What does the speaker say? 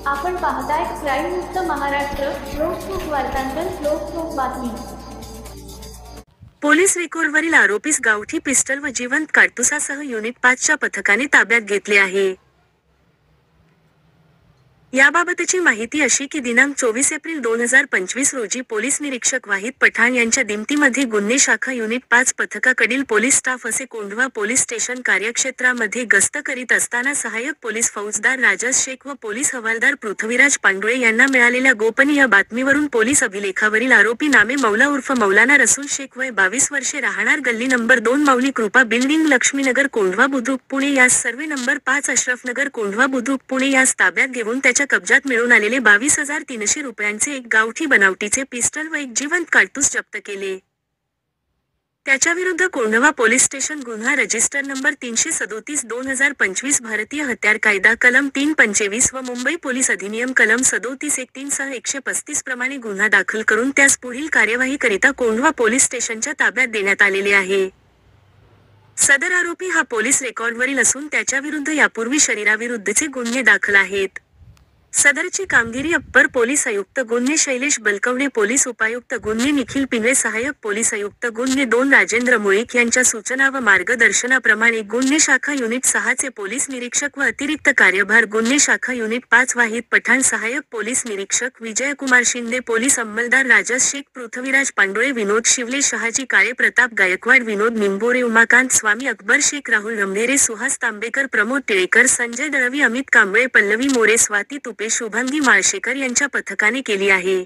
आपण पाहताय क्राईम मुक्त महाराष्ट्र. लोकसुख वार्तांकन, लोकसुख बातमी. पोलीस रेकॉर्डवरील आरोपीस गावठी पिस्टल व जिवंत काडतुसासह युनिट 5च्या पथकाने ताब्यात घेतले आहे. याबाबतची माहिती अशी की दिनांक 24 एप्रिल 2025 रोजी पोलीस निरीक्षक वाहिद पठाण यांच्या दिमतीमध्ये गुन्हे शाखा युनिट 5 पथकाकडील पोलीस स्टाफ असे कोंढवा पोलीस स्टेशन कार्यक्षेत्रामध्ये गस्त करीत असताना सहाय्यक पोलीस फौजदार राजस शेख व पोलीस हवालदार पृथ्वीराज पांडुळे यांना मिळालेल्या गोपनीय बातमीवरून पोलीस अभिलेखावरील आरोपी नामे मौला उर्फ मौलाना रसूल शेख वय 22 वर्षे राहणार गल्ली नंबर 2 माऊली कृपा बिल्डिंग लक्ष्मीनगर कोंढवा बुद्रुक पुणे यास सर्वे नंबर 5 अशरफनगर कोंढवा बुद्रुक पुणे यास ताब्यात घेऊन त्याच्या कब्जात मिळून आलेले 22,300 रुपयांचे एक गावठी बनावटीचे पिस्टल व एक जिवंत काडतूस जप्त केले. त्याच्याविरुद्ध कोंढवा पोलीस स्टेशन गुन्हा रजिस्टर नंबर 337/2025 भारतीय हत्यार कायदा कलम 325 व मुंबई पोलीस अधिनियम कलम 37(1)(3) सह 135 प्रमाणे गुन्हा दाखल करून त्यास पुढील कार्यवाही करिता कोंढवा पोलीस स्टेशनच्या ताब्यात देण्यात आलेले आहे. सदर आरोपी हा पोलीस रेकॉर्डवरील असून त्याच्याविरुद्ध यापूर्वी शरीराविरुद्धचे गुन्हे दाखल आहेत. सदरची कामगिरी अप्पर पोलीस आयुक्त गुन्हे शैलेश बलकवडे, पोलीस उपायुक्त गुन्हे निखिल पिंगळे, सहाय्यक पोलीस आयुक्त गुन्हे 2 राजेंद्र मुळीक यांच्या सूचना व मार्गदर्शनाप्रमाणे गुन्हे शाखा युनिट 6चे पोलीस निरीक्षक व अतिरिक्त कार्यभार गुन्हे शाखा युनिट 5 वाहिद पठाण, सहाय्यक पोलीस निरीक्षक विजयकुमार शिंदे, पोलीस अंमलदार राजस शेख, पृथ्वीराज पांडुळे, विनोद शिवले, शहाजी काळे, प्रताप गायकवाड, विनोद निंबोरे, उमाकांत स्वामी, अकबर शेख, राहुल रमढेरे, सुहास तांबेकर, प्रमोद टिळेकर, संजय दळवी, अमित कांबळे, पल्लवी मोरे, स्वाती तुपे, शुभांगी माळशेकर यांच्या पथकाने केली आहे.